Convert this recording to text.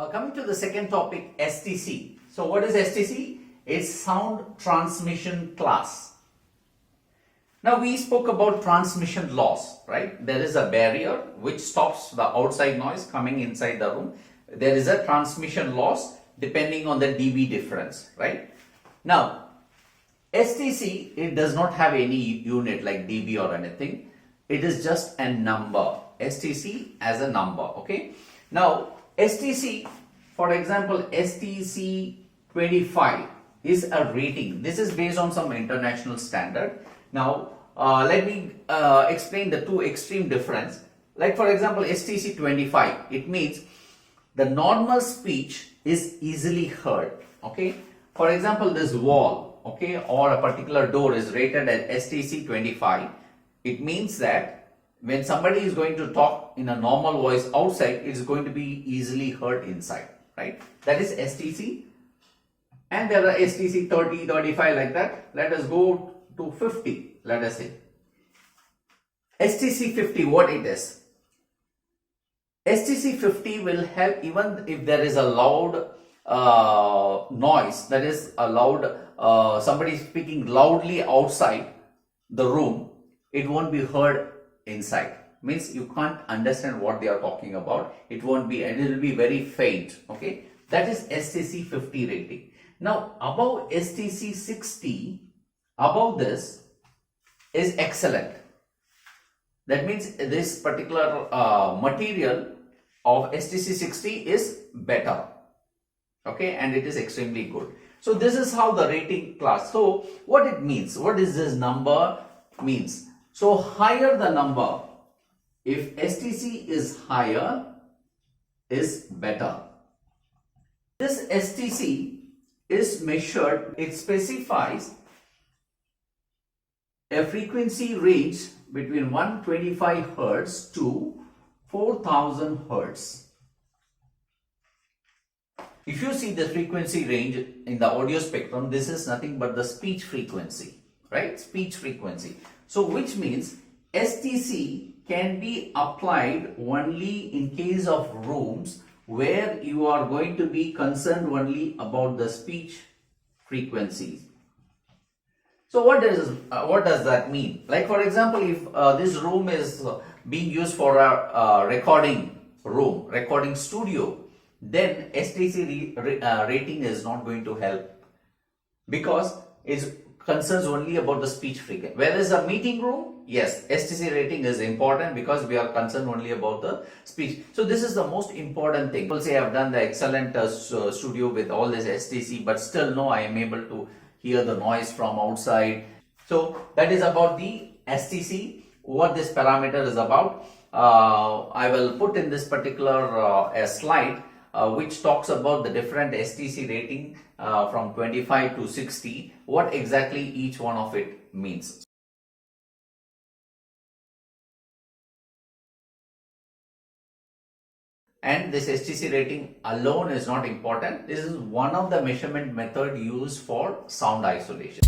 Coming to the second topic, STC. So what is STC? It's sound transmission class. Now we spoke about transmission loss, right? There is a barrier which stops the outside noise coming inside the room. There is a transmission loss depending on the dB difference, right? Now STC, it does not have any unit like dB or anything. It is just a number. STC as a number, okay? Now STC, for example, STC 25 is a rating. This is based on some international standard. Now let me explain the two extreme difference. Like for example, STC 25, it means the normal speech is easily heard, okay? For example, this wall, okay, or a particular door is rated at STC 25. It means that when somebody is going to talk in a normal voice outside, it is going to be easily heard inside, right? That is STC. And there are STC 30, 35 like that. Let us go to 50, let us say. STC 50, what it is? STC 50 will help even if there is a loud noise, that is a loud, somebody speaking loudly outside the room, it won't be heard inside. Means you can't understand what they are talking about. It won't be, and it will be very faint, okay? That is STC 50 rating. Now above STC 60, above this is excellent. That means this particular material of STC 60 is better, okay, and it is extremely good. So this is how the rating class. So what it means, what is this number means? So higher the number, if STC is higher, is better. This STC is measured, it specifies a frequency range between 125 Hz to 4000 Hz. If you see the frequency range in the audio spectrum, this is nothing but the speech frequency, right? Speech frequency. So which means STC can be applied only in case of rooms where you are going to be concerned only about the speech frequencies. So what does that mean? Like for example, if this room is being used for a recording room, recording studio, then STC rating is not going to help because it concerns only about the speech frequency. Whereas a meeting room, yes, STC rating is important because we are concerned only about the speech. So this is the most important thing. People say I have done the excellent studio with all this STC, but still no, I am able to hear the noise from outside. So that is about the STC, what this parameter is about. I will put in this particular slide which talks about the different STC rating from 25 to 60, what exactly each one of it means. And this STC rating alone is not important. This is one of the measurement method used for sound isolation.